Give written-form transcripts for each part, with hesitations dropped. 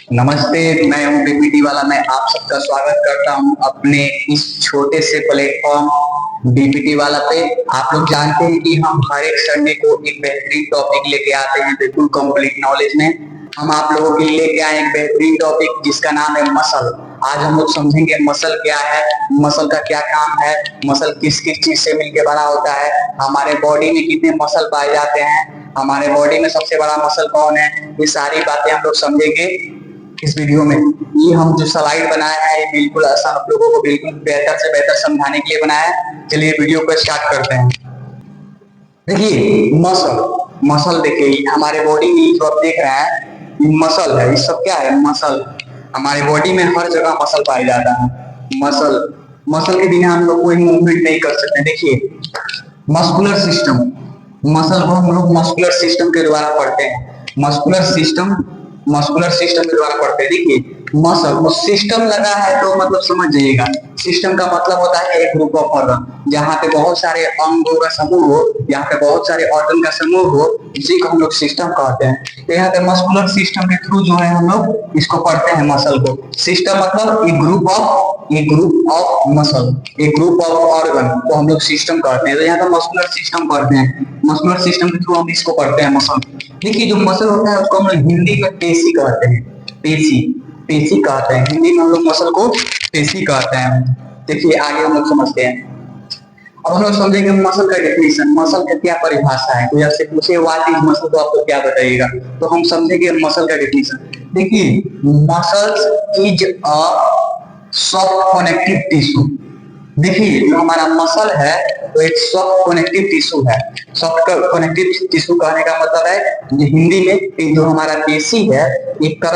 नमस्ते। मैं हूं पीपीटी वाला। मैं आप सबका स्वागत करता हूं अपने इस छोटे से प्लेटफॉर्म डीपीटी वाला पे। आप लोग जानते हैं कि हम हर एक संडे को एक बेहतरीन टॉपिक लेके आते हैं, बिल्कुल कंप्लीट नॉलेज में। हम आप लोगों के लिए लेके आए एक बेहतरीन टॉपिक जिसका नाम है मसल। आज हम लोग समझेंगे मसल क्या है, मसल का क्या काम है, मसल किस किस चीज से मिलकर बना होता है, हमारे बॉडी में कितने मसल पाए जाते हैं, हमारे बॉडी में सबसे बड़ा मसल कौन है। ये सारी बातें हम लोग समझेंगे इस वीडियो में। ये हम जो स्लाइड बनाया है ये बिल्कुल आसान आप लोगों को बिल्कुल बेहतर से बेहतर समझाने के लिए बनाया है। चलिए वीडियो को स्टार्ट करते हैं। देखिए मसल, मसल देखिए हमारे बॉडी में जो आप देख रहे हैं ये मसल है। ये सब क्या है? मसल। हमारे बॉडी में हर जगह मसल पाया जाता है। मसल, मसल के बिना हम लोग कोई मूवमेंट नहीं कर सकते। देखिए मस्कुलर सिस्टम, मसल को हम लोग मस्कुलर सिस्टम के द्वारा पढ़ते हैं। मस्कुलर सिस्टम, मस्कुलर सिस्टम के द्वारा पढ़ते हैं। देखिए मसल सिस्टम लगा है तो मतलब समझ जाइएगा, सिस्टम का मतलब होता है एक ग्रुप ऑफ ऑर्गन, जहाँ पे बहुत सारे अंगों का समूह हो, यहाँ पे बहुत सारे ऑर्गन का समूह हो, इसी को हम लोग सिस्टम कहते हैं। तो यहाँ पे मस्कुलर सिस्टम के थ्रू जो है हम लोग इसको पढ़ते हैं मसल को। सिस्टम मतलब एक ग्रुप ऑफ मसल, एक ग्रुप ऑफ ऑर्गन को हम लोग सिस्टम कहते हैं। तो यहाँ पे मस्कुलर सिस्टम पढ़ते हैं। मस्कुलर सिस्टम के थ्रू हम इसको पढ़ते हैं मसल। देखिए जो मसल होता है उसको हम लोग हिंदी में पेशी कहते हैं। पेशी, पेशी कहते हैं हिंदी में हम लोग मसल को पेशी कहते हैं। देखिए आगे हम लोग समझते हैं। अब हम लोग समझेंगे मसल का डेफिनेशन, मसल का क्या परिभाषा है। कोई आपसे पूछे व्हाट इज मसल तो आपको क्या बताइएगा, तो हम समझेंगे मसल का डेफिनेशन। देखिए muscles is a soft connective tissue. देखिए जो हमारा मसल है वो एक सॉफ्ट कनेक्टिव टिश्यू है। सॉफ्ट कनेक्टिव टिश्यू कहने का मतलब है ये हिंदी में एक जो हमारा पेशी है एक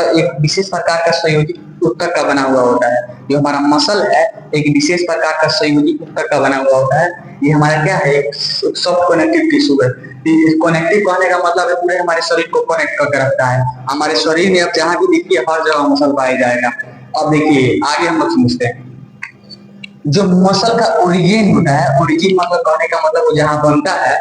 विशेष प्रकार का संयोजित ऊतक का बना हुआ होता है। जो हमारा मसल है एक विशेष प्रकार का संयोजित ऊतक का बना हुआ होता है। ये हमारा क्या है? एक सॉफ्ट कनेक्टिव टिश्यू है। कनेक्टिव कहने का मतलब है पूरे हमारे शरीर को कनेक्ट करके रखता है। हमारे शरीर में अब जहां भी देखिए हर जगह मसल पाया जाएगा। अब देखिए आगे हम लोग समझते हैं जो मसल का ओरिजिन होता है। ओरिजिन मतलब कहने का मतलब वो जहाँ बनता है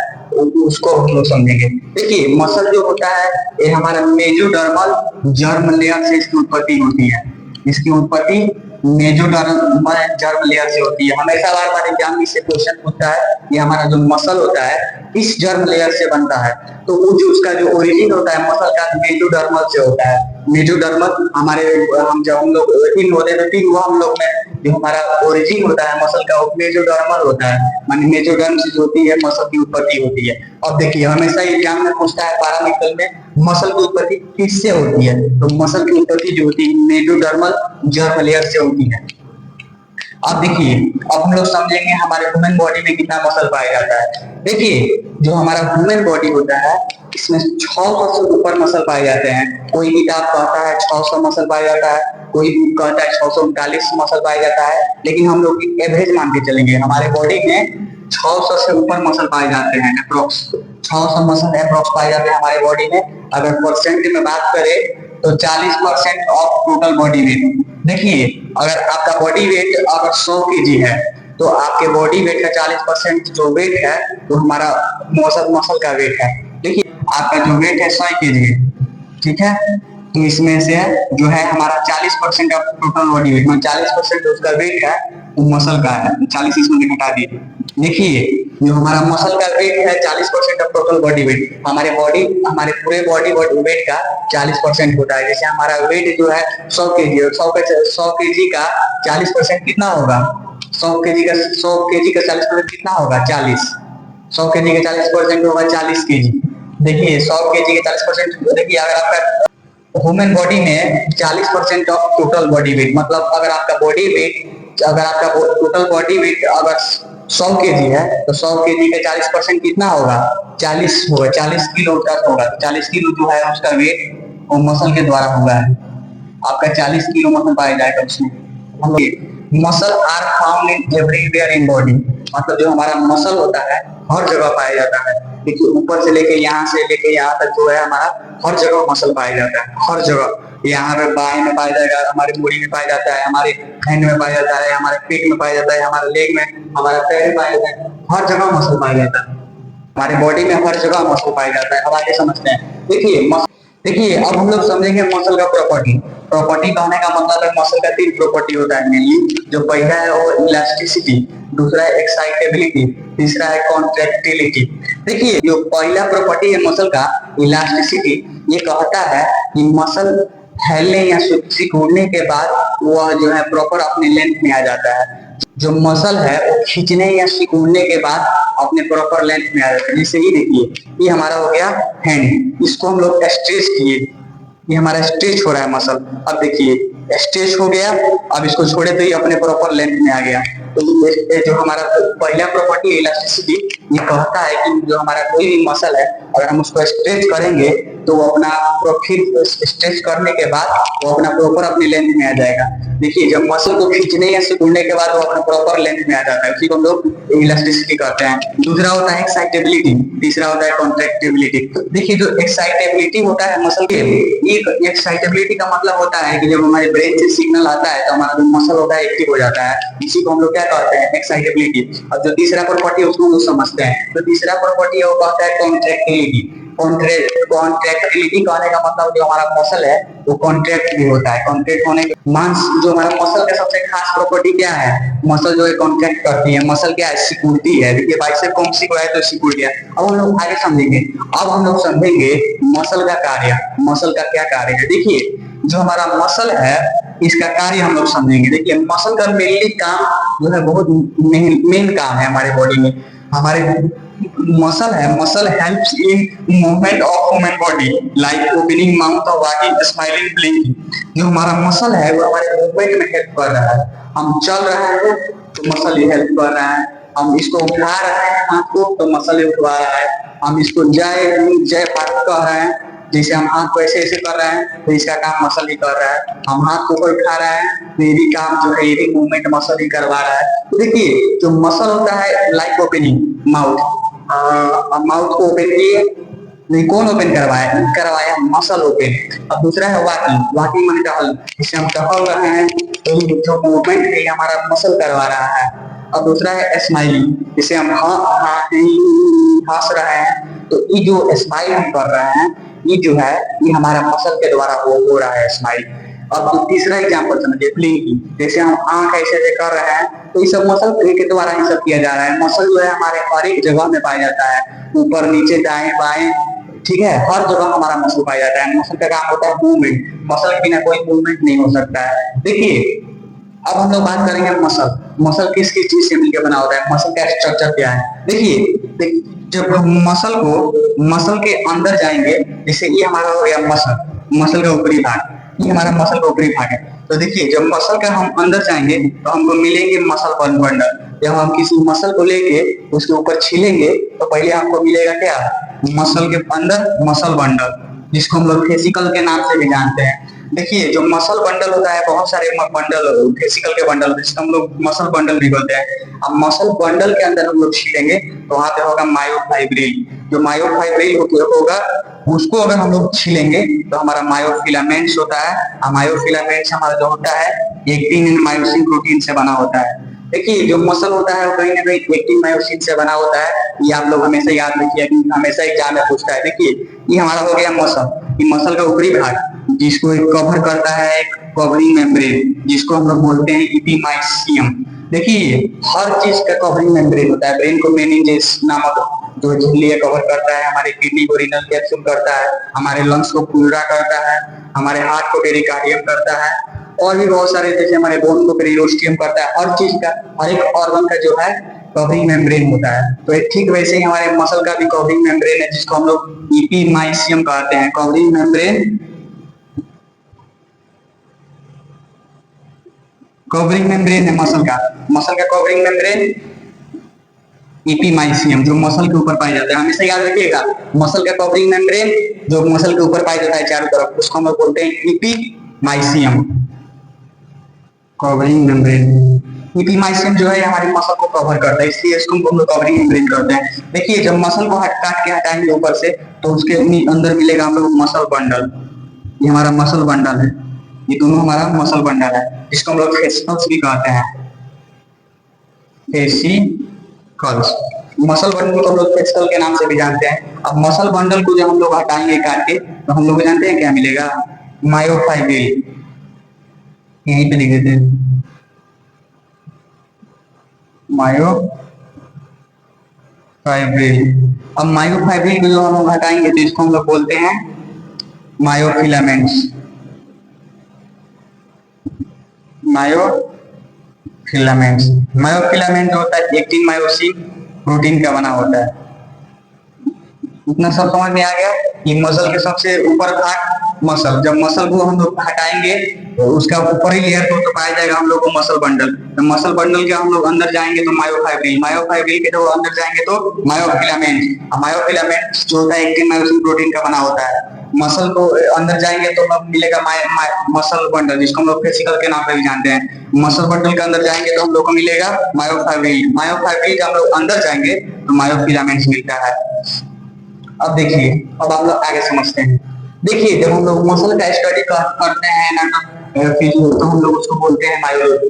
उसको हम लोग समझेंगे। देखिए मसल जो होता है ये हमारा मेजोडर्मल जर्म लेयर से इसकी उत्पत्ति होती है। इसकी उत्पत्ति मेजोडर्मल जर्म लेयर से होती है। हमेशा बार बार एग्जाम में से क्वेश्चन पूछता है ये हमारा जो मसल होता है इस जर्म लेयर से बनता है। तो वो जो उसका जो ओरिजिन होता है मसल का मेजोडर्मल से होता है। मेजोडर्मल हमारे हम जब हम लोग तीन होते हैं तो तीन वो हम लोग में जो हमारा ओरिजिन होता है मसल का वो मेजोडर्मल होता है। माने मेजोडर्म से जो होती है मसल की उत्पत्ति होती है। अब देखिए हमेशा एग्जाम में पूछता है पैरामीटर में मसल की उत्पत्ति किससे होती है, तो मसल की उत्पत्ति जो होती है मेजोडर्मल जर्म लेयर से होती है। अब देखिए अब हम लोग समझेंगे हमारे ह्यूमन बॉडी में कितना मसल पाया जाता है। देखिए जो हमारा ह्यूमन बॉडी होता है इसमें 600 से ऊपर मसल पाए जाते हैं। कोई किताब कहता है 600 मसल पाया जाता है, कोई कहता है 639 मसल पाया जाता है, लेकिन हम लोग एवरेज मान के चलेंगे। हमारे बॉडी में 600 से ऊपर मसल पाए जाते हैं, अप्रोक्स 600 मसल अप्रोक्स पाए जाते हैं हमारे बॉडी में। अगर परसेंट में बात करें तो 40% ऑफ टोटल बॉडी वेट। देखिए अगर आपका बॉडी वेट अगर 100 केजी है तो आपके बॉडी वेट का 40% जो वेट है वो हमारा मसल का वेट है। देखिए आपका जो वेट है 100 केजी है, ठीक है, तो इसमें से जो है हमारा 40% ऑफ टोटल बॉडी वेट में 40% उसका वेट है वो मसल का है। 40 इसमें से घटा दिए। देखिए जो हमारा मसल का वेट है 40% ऑफ टोटल बॉडी वेट, हमारे पूरे बॉडी वेट का 40% होता है। जैसे हमारा वेट जो है 100 केजी और 100 केजी का 40% कितना होगा? 100 केजी का 40% कितना होगा? 40। 100 केजी का 40% होगा 40 केजी। देखिए 100 केजी का 40%, देखिए अगर आपका ह्यूमन बॉडी में 40% ऑफ टोटल बॉडी वेट मतलब अगर आपका टोटल बॉडी वेट अगर 100 केजी है तो 100 केजी का 40% कितना होगा? 40 होगा, 40 किलो का होगा। 40 किलो जो है उसका वेट वो मसल के द्वारा होगा। आपका 40 किलो मसल पाया जाएगा उसमें। Muscle are found in everywhere in body, मतलब जो हमारा मसल होता है हर जगह पाया जाता है। देखिए ऊपर से लेके यहाँ से लेके यहाँ तक जो है हमारा हर जगह मसल पाया जाता है। हर जगह यहाँ पे बाएं में पाया जाएगा, हमारे मूड़ी में पाया जाता है, हमारे हैंड में पाया जाता है, हमारे पेट में पाया जाता है, हमारे लेग में, हमारे पैर में पाया जाता है। हर जगह मसल पाया जाता है। हमारे बॉडी में हर जगह मसल पाया जाता है। अब आगे समझते हैं। देखिए देखिए अब हम लोग समझेंगे मसल का प्रॉपर्टी। प्रॉपर्टी कहने का मतलब है मसल का तीन प्रॉपर्टी होता है मेनली। जो पहला है वो इलास्टिसिटी, दूसरा है एक्साइटेबिलिटी, तीसरा है कॉन्ट्रैक्टिलिटी। देखिए जो पहला प्रॉपर्टी है मसल का, इलास्टिसिटी, ये कहता है कि मसल फैलने या सिकुड़ने के बाद वह जो है प्रॉपर अपने लेंथ में आ जाता है। जो मसल है वो खींचने या सिकुड़ने के बाद अपने प्रॉपर लेंथ में आ जाता है। जैसे ये देखिए, ये हमारा हो गया हैंड, इसको हम लोग स्ट्रेच किए, ये हमारा स्ट्रेच हो रहा है मसल। अब देखिए स्ट्रेच हो गया, अब इसको छोड़े तो ये अपने प्रॉपर लेंथ में आ गया। तो ये जो हमारा पहला प्रॉपर्टी है इलास्टिसिटी, ये कहता है कि जो हमारा कोई भी मसल है अगर हम उसको स्ट्रेच करेंगे तो वो अपना फिर स्ट्रेच करने के बाद वो अपना प्रॉपर अपनी लेंथ में आ जाएगा। देखिए जब मसल को खींचने या सिकुड़ने के बाद वो अपना प्रॉपर लेंथ में आ जाता है, उसी को हम लोग इलास्टिसिटी कहते हैं। दूसरा होता है एक्साइटेबिलिटी, तीसरा होता है कॉन्ट्रैक्टिबिलिटी। देखिए जो एक्साइटेबिलिटी होता है मसल के, एक एक्साइटेबिलिटी का मतलब होता है कि जब हमारे ब्रेन से सिग्नल आता है तो हमारा जो मसल होता है एक्टिव हो जाता है, इसी को हम लोग क्या कहते हैं, एक्साइटेबिलिटी। और जो तीसरा प्रॉपर्टी है उसको हम लोग समझते हैं। तो तीसरा प्रॉपर्टी है वो कहता है कॉन्ट्रैक्टिलिटी। कॉन्ट्रैक्टिलिटी कहने का मतलब जो हमारा मसल है वो कॉन्ट्रैक्ट भी होता है। कॉन्ट्रैक्ट होने के मांस, जो हमारा मसल का सबसे खास प्रॉपर्टी क्या है, मसल जो है कॉन्ट्रैक्ट करती है, मसल क्या है, सिकुड़ती है। देखिए बाइसेप कौन सिकुड़ा है तो सिकुड़ गया। अब हम लोग आगे समझेंगे, अब हम लोग समझेंगे मसल का कार्य, मसल का क्या कार्य है। देखिए जो हमारा मसल है इसका कार्य हम लोग समझेंगे। देखिए मसल का मेनली काम जो है बहुत मेन काम है हमारे बॉडी में। हमारे मसल है, muscle helps in movement of human body like opening mouth और वॉकिंग, स्माइलिंग, ब्लिंकिंग। जो हमारा मसल है वो हमारे मूवमेंट में हेल्प कर रहा है। हम चल रहे हैं तो मसल ही हेल्प कर रहा है, हम इसको उठा रहे हैं हाथ को तो मसल ही उठवा रहा है, हम इसको जय जय भारत कह रहे हैं, जैसे हम हाथ को ऐसे ऐसे कर रहे हैं तो इसका काम मसल ही कर रहा है। हम हाथ को ऊपर उठा रहे हैं तो ये भी काम जो है, ये भी मूवमेंट मसल ही करवा रहा है। तो देखिए जो मसल होता है लाइक ओपनिंग माउथ, माउथ को ओपन किए, नहीं कौन ओपन करवाया, करवाया मसल ओपन। अब दूसरा है वॉकिंग, वॉकिंग माने टहल, जिससे हम टहल रहे हैं तो जो मूवमेंट है हमारा मसल करवा रहा है। अब दूसरा है स्माइलिंग, जिसे हम हंस रहे हैं तो ये जो स्माइल हम कर रहे हैं ये जो है ये हमारा मसल के द्वारा हो रहा है स्माइल। अब तो तीसरा एग्जांपल समझिए ब्लिंकिंग, जैसे हम आंख ऐसे ऐसे कर रहे हैं तो ये सब मसल के द्वारा ही सब किया जा रहा है। मसल जो है हमारे हर एक जगह में पाया जाता है, ऊपर नीचे दाएं बाएं, ठीक है, हर जगह हमारा मसल पाया जाता है। मसल का काम होता है मूवमेंट, मसल के बिना कोई मूवमेंट नहीं हो सकता है। देखिए अब हम लोग बात करेंगे मसल, मसल किस किस चीज से मिलकर बना होता है, मसल का स्ट्रक्चर क्या है। देखिए जब हम मसल के अंदर जाएंगे, जैसे ये हमारा हो गया मसल, मसल का ऊपरी भाग, ये हमारा मसल का ऊपरी भाग है। तो देखिए जब मसल का हम अंदर जाएंगे तो हमको मिलेंगे मसल बंडल। जब हम किसी मसल को लेके उसके ऊपर छीलेंगे तो पहले हमको मिलेगा क्या, मसल के अंदर मसल बंडल, जिसको हम लोग फेसिकल के नाम से भी जानते हैं। देखिए जो मसल बंडल होता है, बहुत सारे बंडल फेसिकल के बंडल जिसको हम लोग मसल बंडल भी बोलते हैं। अब मसल बंडल के अंदर हम लोग छीलेंगे तो वहां पे होगा मायोफाइब्रिल। जो मायोफाइब्रिल होगा उसको अगर हम लोग छीलेंगे तो हमारा मायोफिलामेंट्स होता है। मायोफिलामेंट्स हमारा जो होता है एक्टिन एंड मायोसिन प्रोटीन से बना होता है। देखिए जो मसल होता है वो कहीं ना कहीं एक्टिन मायोसिन से बना होता है, ये आप लोग हमेशा याद रखिए, हमेशा एग्जाम में पूछता है। देखिए ये हमारा हो गया मसल, ये मसल का ऊपरी भाग जिसको एक कवर करता है एक कवरिंग मेम्ब्रेन, जिसको हम लोग बोलते हैं इपिमाइसियम। देखिए हर चीज का कवरिंग मेम्ब्रेन होता है। ब्रेन को मेनिंजेस नामक जो झिल्ली कवर करता है, हमारे किडनी को रीनल कैप्सूल करता है, हमारे लंग्स को पूरा करता है, हमारे हार्ट को पेरिकार्डियम करता है, और भी बहुत सारे जैसे हमारे बोन को पेरिओस्टियम करता है। हर चीज का, हर एक ऑर्गन का जो है कवरिंग मेम्ब्रेन होता है। तो ठीक वैसे ही हमारे मसल का भी कवरिंग मेम्ब्रेन है, जिसको हम लोग इपिमाइसियम कहते हैं। कवरिंग मेम्ब्रेन, कवरिंग मेम्ब्रेन है मसल का कवरिंग मेम्ब्रेन इपिमाइसियम, जो मसल के ऊपर पाया जाता है। हमेशा याद रखिएगा, मसल का कवरिंग मेम्ब्रेन जो मसल के ऊपर पाया जाता है चारों तरफ, उसको हम लोग बोलते हैं इपिमाइसियम, कवरिंग मेम्ब्रेन। इपिमाइसियम जो है हमारे मसल को कवर करता है, इसलिए इसको हम लोग कवरिंग मेम्ब्रेन करते हैं। देखिए जब मसल को काट के हटाएंगे ऊपर से तो उसके अंदर मिलेगा हम लोग मसल बंडल, ये हमारा मसल बंडल है, ये दोनों हमारा मसल बंडल है, जिसको हम लोग फेसिकल्स भी कहते हैं, फेसिकल्स। मसल बंडल को हम लोग फेसिकल के नाम से भी जानते हैं। अब मसल बंडल को जब हम लोग हटाएंगे काट के तो हम लोग जानते हैं क्या मिलेगा, मायोफाइब्रिल। यहीं पे लिख देते हैं मायोफाइब्रिल। अब मायोफाइब्रिल को जो हम लोग हटाएंगे तो इसको हम लोग बोलते हैं मायोफिलामेंट्स। मायोफिलामेंट्स मायोफिलामेंट होता है एक्टिन मायोसिन प्रोटीन का बना होता है। इतना सब समझ में आ गया। ये मसल के सबसे ऊपर भाग मसल, जब मसल को हम लोग हटाएंगे तो उसका ऊपरी लेयर तो पाया जाएगा हम लोग को मसल बंडल। तो मसल बंडल के हम लोग अंदर जाएंगे तो मायोफाइब्रिल, मायोफाइब्रिल के जब अंदर जाएंगे तो मायोफिलामेंट। मायोफिलामेंट जो होता है एक्टिन मायोसिन प्रोटीन का बना होता है। मसल को अंदर जाएंगे तो मिलेगा मसल बंडल, जिसको हम लोग फेसिकल के नाम पे भी जानते हैं। मसल बंडल के अंदर जाएंगे तो हम लोग को मिलेगा मायोफाइब्रिल। मायोफाइब्रिल जब हम लोग अंदर जाएंगे तो मायोफिलामेंट्स मिलता है। अब देखिए, अब आप लोग आगे समझते हैं। देखिए, जब हम लोग मसल का स्टडी करते हैं ना तो हम लोग उसको बोलते हैं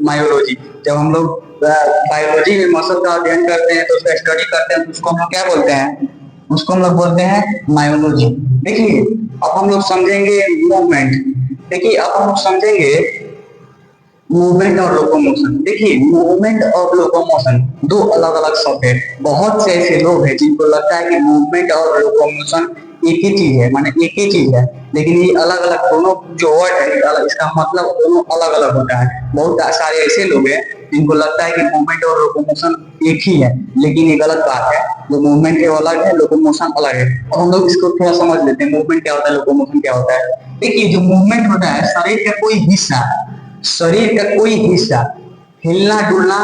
मायोलॉजी। जब हम लोग बायोलॉजी में मसल का अध्ययन करते हैं तो उसका स्टडी करते हैं तो उसको हम लोग क्या बोलते हैं, उसको हम लोग बोलते हैं मायोलॉजी। देखिए, अब हम लोग समझेंगे मूवमेंट। देखिए, अब हम लोग समझेंगे मूवमेंट और लोकोमोशन। देखिए, मूवमेंट और लोकोमोशन दो अलग अलग शब्द है। बहुत से ऐसे लोग हैं जिनको लगता है कि मूवमेंट और लोकोमोशन एक ही चीज है, माने एक ही चीज है, लेकिन ये अलग अलग दोनों जो वर्ड है इसका मतलब दोनों अलग अलग होता है। बहुत सारे ऐसे लोग हैं जिनको लगता है कि मूवमेंट और लोकोमोशन एक ही है, लेकिन ये गलत बात है। जो मूवमेंट है वो अलग है, लोकोमोशन अलग है। और हम लोग इसको थोड़ा समझ लेते हैं, मूवमेंट क्या होता है, लोकोमोशन क्या होता है। देखिए, जो मूवमेंट होता है शरीर का कोई हिस्सा, शरीर का कोई हिस्सा हिलना डुलना,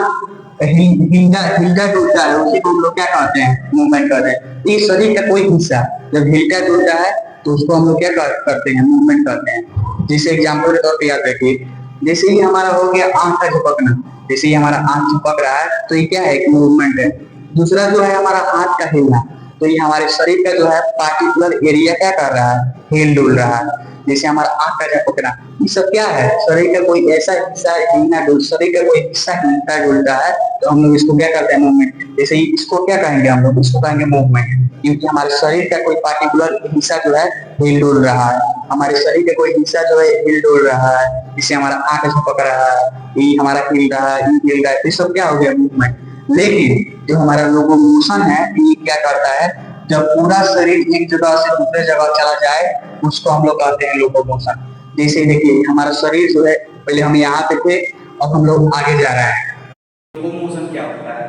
हिलता डुलता है, उसी को हम लोग क्या कहते हैं, मूवमेंट कहते हैं। ये शरीर का कोई हिस्सा जब हिलता डुलता है तो उसको हम लोग क्या करते हैं, मूवमेंट करते हैं। जैसे एग्जाम्पल के तौर पर याद रखिए, जैसे ही हमारा हो गया आंख का झपकना, जैसे ही हमारा आंख झपक रहा है तो ये क्या है, एक मूवमेंट है। दूसरा जो है हमारा हाथ का हिलना, तो ये हमारे शरीर का जो है पार्टिकुलर एरिया क्या कर रहा है, हिल डुल रहा है। जैसे हमारा आंख का झपकना, ये सब क्या है, शरीर का कोई ऐसा हिस्सा हिलना डुल, शरीर का कोई हिस्सा हिलता डुलता है तो हम लोग इसको क्या करते हैं, मूवमेंट। जैसे इसको क्या कहेंगे हम लोग, इसको कहेंगे मूवमेंट, क्योंकि हमारे शरीर का कोई पार्टिकुलर हिस्सा जो है हिल डुल रहा है। हमारे शरीर का कोई हिस्सा जो है हिल डुल रहा है, जिससे हमारा आंख झपक रहा है, ये हमारा हिल रहा है, ये हिल रहा है, ये सब क्या हो गया, मूवमेंट। लेकिन जो हमारा लोकोमोशन है ये क्या करता है, जब पूरा शरीर एक जगह से दूसरे जगह चला जाए उसको हम लोग कहते हैं लोकोमोशन। जैसे देखिए, हमारा शरीर जो है, पहले हम यहाँ पे थे, अब हम लोग आगे जा रहे हैं। लोकोमोशन क्या होता है?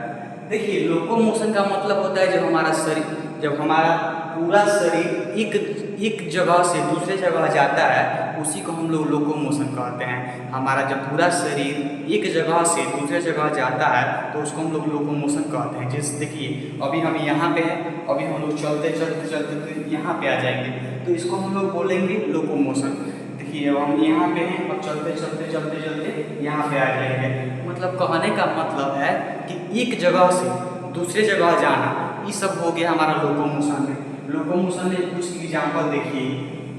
देखिए, लोकोमोशन का मतलब होता है जब हमारा शरीर, जब हमारा पूरा शरीर एक जगह से दूसरे जगह जाता है उसी को हम लोग लोकोमोशन कहते हैं। हमारा जब पूरा शरीर एक जगह से दूसरे जगह जाता है तो उसको हम लोग लोकोमोशन कहते हैं। जैसे देखिए, अभी हम यहाँ पे हैं, अभी हम लोग चलते चलते चलते यहाँ पे आ जाएंगे तो इसको हम लोग बोलेंगे लोकोमोशन। देखिए, अब हम यहाँ पे हैं, अब चलते चलते चलते चलते यहाँ पे आ जाएंगे। मतलब कहने का मतलब है कि एक जगह से दूसरे जगह जाना, ये सब हो गया हमारा लोकोमोशन में। लोकोमोशन में कुछ एग्जाम्पल देखिए,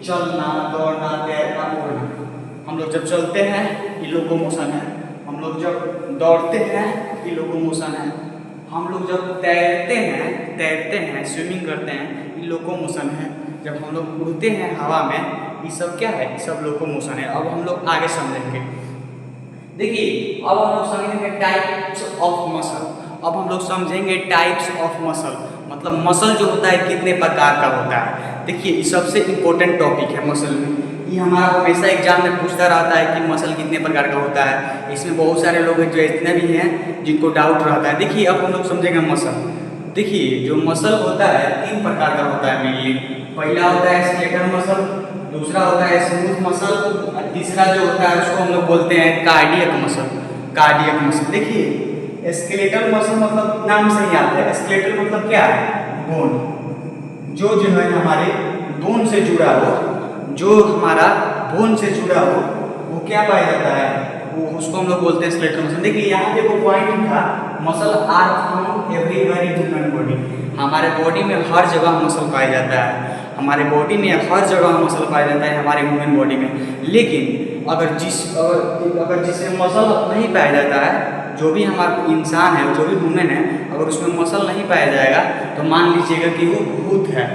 चलना, दौड़ना, तैरना, उड़ना। हम लोग जब चलते हैं ये लोकोमोशन है, हम लोग जब दौड़ते हैं ये लोकोमोशन है, हम लोग जब तैरते हैं स्विमिंग करते हैं ये लोकोमोशन है, जब हम लोग उड़ते हैं हवा में ये सब क्या है, ये सब लोकोमोशन है। अब हम लोग आगे समझेंगे। देखिए, अब हम लोग समझेंगे टाइप्स ऑफ मसल। अब हम लोग समझेंगे टाइप्स ऑफ मसल, मतलब मसल जो होता है कितने प्रकार का होता है। देखिए, ये सबसे इम्पोर्टेंट टॉपिक है मसल में। ये हमारा हमेशा एग्जाम में पूछता रहता है कि मसल कितने प्रकार का होता है। इसमें बहुत सारे लोग हैं जो इतने भी हैं जिनको डाउट रहता है। देखिए, अब हम लोग समझेंगे मसल। देखिए, जो मसल होता है 3 प्रकार का होता है मेनली। पहला होता है स्केलेटल मसल, दूसरा होता है स्मूथ मसल, और तीसरा जो होता है उसको हम लोग बोलते हैं कार्डियक मसल। कार्डियक मसल, देखिए स्केलेटल मसल मतलब नाम से ही आता है। स्केलेटल मतलब क्या है, बोन, जो है हमारे बोन से जुड़ा हो, जो हमारा बोन से जुड़ा हो वो क्या पाया जाता है, वो उसको हम लोग बोलते हैं स्केलेटल मसल। देखिए, यहाँ पे वो पॉइंट था, muscle are found everywhere in human body. हमारे बॉडी में हर जगह मसल पाया जाता है, हमारे बॉडी में हर जगह मसल पाया जाता है हमारे ह्यूमन बॉडी में। लेकिन अगर जिसमें मसल नहीं पाया जाता है जो भी हमारा इंसान है, जो भी वुमेन है, अगर उसमें मसल नहीं पाया जाएगा तो मान लीजिएगा कि वो भूत है।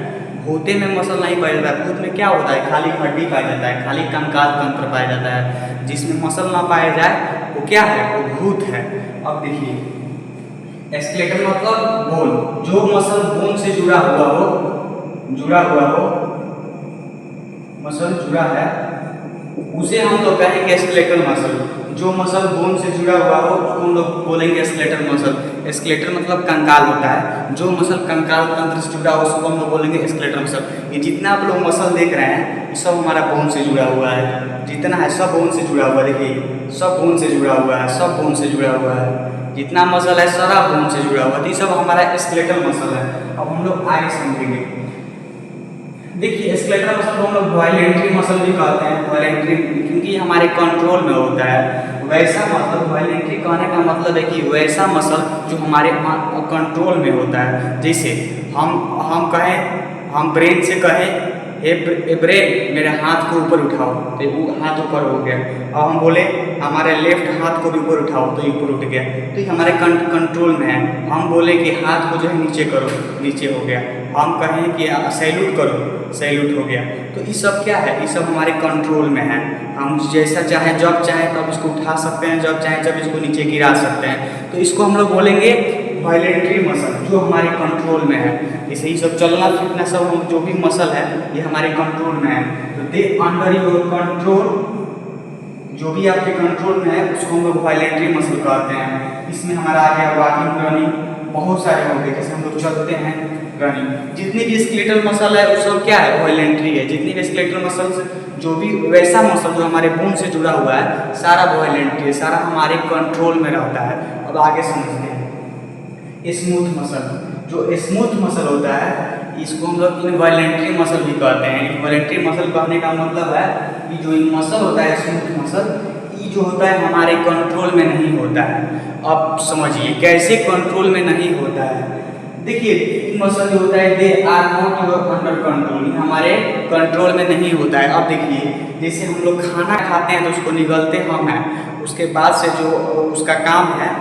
भूते में मसल नहीं पाया जाता है। भूत में क्या होता है, खाली हड्डी पाया जाता है, खाली कंकाल तंत्र पाया जाता है। जिसमें मसल ना पाया जाए वो क्या है, वो भूत है। अब देखिए स्केलेटन मतलब बोन, जो मसल बोन से जुड़ा हुआ हो, मसल जुड़ा है, उसे हम लोग कहेंगे स्केलेटल मसल। जो मसल बोन से जुड़ा हुआ हो उसको हम लोग बोलेंगे स्केलेटल मसल। स्केलेटल मतलब कंकाल होता है। जो मसल कंकाल तंत्र से जुड़ा हो उसको हम लोग बोलेंगे स्केलेटल मसल। ये जितना आप लोग मसल देख रहे हैं ये सब हमारा बोन से जुड़ा हुआ है। जितना है सब बोन से जुड़ा हुआ है। देखिए सब बोन से जुड़ा हुआ है, सब बोन से जुड़ा हुआ है। जितना मसल है सारा बोन से जुड़ा हुआ है। तो ये सब हमारा स्केलेटल मसल है। अब हम लोग आगे समझेंगे। देखिए स्केलेटल मसल को हम लोग वॉलेंट्री मसल भी कहते हैं। वॉलेंट्री क्योंकि हमारे कंट्रोल में होता है। वैसा मतलब वॉलेंट्री कहने का मतलब है कि वैसा मसल जो हमारे कंट्रोल में होता है। जैसे हम कहें, हम ब्रेन से कहें ए ब्रेन मेरे हाथ को ऊपर उठाओ तो वो हाथ ऊपर हो गया। और हम बोले हमारे लेफ्ट हाथ को भी ऊपर उठाओ तो ये ऊपर उठ गया। तो ये हमारे कंट्रोल में है। हम बोले कि हाथ को जो है नीचे करो, नीचे हो गया। हम कहें कि सैल्यूट करो, सैल्यूट हो गया। तो ये सब क्या है, ये सब हमारे कंट्रोल में है। हम जैसा चाहे जब चाहे तब इसको उठा सकते हैं, जब चाहे जब इसको नीचे गिरा सकते हैं। तो इसको हम लोग बोलेंगे वॉलेंट्री मसल, जो हमारे कंट्रोल में है। जैसे ये सब चलना फिरना सब जो भी मसल है ये हमारे कंट्रोल में है। तो दे अंडर योर कंट्रोल, जो भी आपके कंट्रोल में है उसको हम लोग वॉलेंट्री मसल कहते हैं। इसमें हमारा आ गया वॉकिंग, रनिंग, बहुत सारे हो गए। जैसे हम लोग चलते हैं, रनिंग। जितनी भी स्केलेटल मसल है वो सब क्या है, वॉलेंट्री है। जितनी भी स्केलेटल मसल्स, जो भी वैसा मसल जो हमारे बोन से जुड़ा हुआ है सारा वॉलेंट्री है, सारा हमारे कंट्रोल में रहता है। अब आगे समझते हैं स्मूथ मसल। जो स्मूथ मसल होता है इसको हम लोग इनवॉलेंट्री मसल भी कहते हैं। इनवॉलेंट्री मसल कहने का मतलब है कि जो मसल होता है स्मूथ मसल, ये जो होता है हमारे कंट्रोल में नहीं होता है। अब समझिए कैसे कंट्रोल में नहीं होता है। देखिए मसल जो होता है they are not your under control, हमारे कंट्रोल में नहीं होता है। अब देखिए जैसे हम लोग खाना खाते हैं तो उसको निगलते हम हैं, उसके बाद से जो उसका काम है,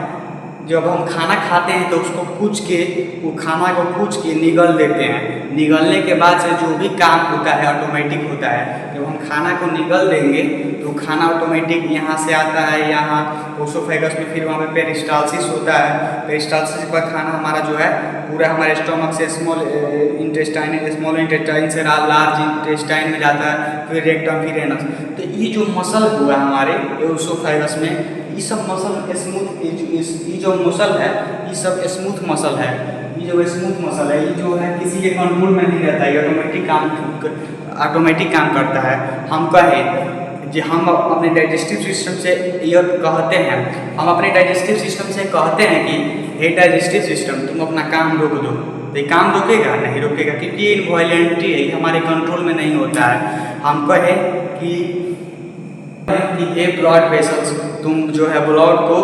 जब हम खाना खाते हैं तो उसको पूछ के, वो खाना को पूछ के निगल देते हैं। निगलने के बाद से जो भी काम होता है ऑटोमेटिक होता है। जब हम खाना को निगल देंगे तो खाना ऑटोमेटिक यहाँ से आता है, यहाँ ओसोफेगस में, फिर वहाँ पे पेरिस्टालसिस होता है। पेरिस्टालसिस के बाद खाना हमारा जो है पूरा हमारे स्टोमक से स्मॉल इंटेस्टाइन से लार्ज इंटेस्टाइन में जाता है, फिर रेक्टम, फिर एनस। तो ये जो मसल हुआ हमारे ओसोफेगस में, ये सब मसल स्मूथ, ये जो मसल है ये सब स्मूथ मसल है। ये जो स्मूथ मसल है ये जो है किसी के कंट्रोल में नहीं रहता है, ये ऑटोमेटिक काम करता है। हम कहें जो हम अपने डाइजेस्टिव सिस्टम से ये कहते हैं, हम अपने डाइजेस्टिव सिस्टम से कहते हैं कि हे डाइजेस्टिव सिस्टम तुम अपना काम रोक दो, तो ये काम रोकेगा नहीं, रोकेगा क्योंकि ये इनवॉलेंट्री है, ये हमारे कंट्रोल में नहीं होता है। हम कहें कि ये ब्लड वेसल्स, तुम जो है ब्लड को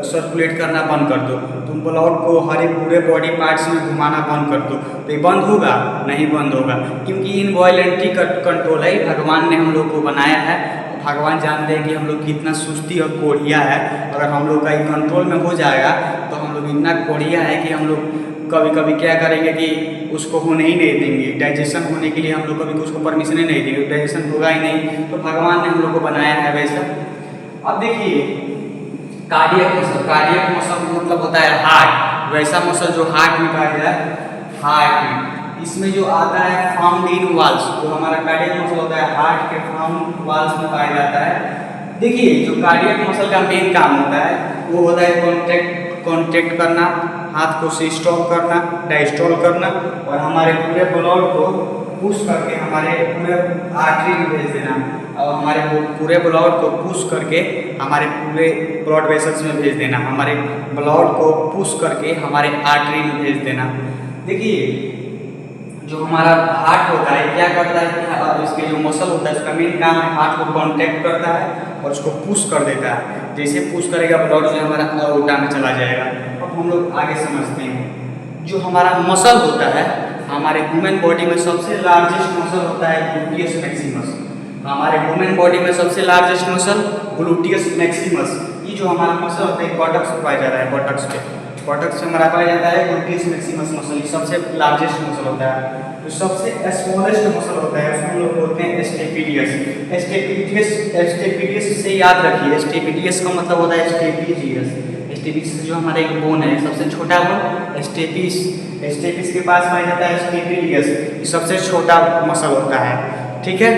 सर्कुलेट करना बंद कर दो, तुम ब्लड को हर एक पूरे बॉडी पार्ट्स में घुमाना बंद कर दो, तो ये बंद होगा नहीं, बंद होगा क्योंकि इनवॉलेंट्री कंट्रोल है। भगवान ने हम लोग को बनाया है। भगवान जानते हैं कि हम लोग कितना सुस्ती और कोढ़िया है। अगर हम लोग का ये कंट्रोल में हो जाएगा तो हम लोग इतना कोढ़िया है कि हम लोग कभी कभी क्या करेंगे कि उसको होने ही नहीं देंगे। डाइजेशन होने के लिए हम लोग कभी उसको परमिशन ही नहीं देंगे, डाइजेशन होगा ही नहीं। तो भगवान ने हम लोग को बनाया है वैसा। अब देखिए कार्डियक मसल, कार्डियक मसल मतलब होता है हार्ट, वैसा मसल जो हार्ट में पाया जाए, हार्ट में। इसमें जो आता है फाउंड इन वाल्स, जो हमारा कार्डियक मसल होता है हार्ट के फाउंड वाल्स में पाया जाता है। देखिए जो कार्डियक मसल का मेन काम होता है वो होता है कॉन्ट्रैक्ट करना, हाथ को से स्टॉप करना, डायस्टॉल करना, और हमारे पूरे ब्लड को पुश करके हमारे पूरे आर्टरी में भेज देना, और हमारे पूरे ब्लड को पुश करके हमारे पूरे ब्लड वेसल्स में भेज देना, हमारे ब्लड को पुश करके हमारे आर्टरी में भेज देना। देखिए जो हमारा हार्ट होता है क्या करता है कि इसके जो मसल होता है उसका मेन काम है हार्ट को कॉन्ट्रैक्ट करता है और उसको पुश कर देता है। जैसे पुश करेगा ब्लड जो हमारा अओर्टा में चला जाएगा। अब हम लोग आगे समझते हैं जो हमारा मसल होता है, हमारे ह्यूमन बॉडी में सबसे लार्जेस्ट मसल होता है ग्लूटियस मैक्सिमस। हमारे ह्यूमन बॉडी में सबसे लार्जेस्ट मसल ग्लूटियस मैक्सिमस। ये जो हमारा मसल होता है बटक्स पे पाया जाता है, बटक्स पे हमारा पाया जाता है ग्लूटियस मैक्सिमस मसल, ये सबसे लार्जेस्ट मसल होता है। जो सबसे स्मॉलेस्ट मसल होता है उसको हम लोग बोलते हैं स्टेपिडियस से याद रखिए, स्टेपिडियस का मतलब होता है स्टेपिजियस जो हमारा एक बोन है, सबसे छोटा बोन स्टेपिस के पास पाया जाता है स्टेपिलियस, ये सबसे छोटा मसल होता है, ठीक है।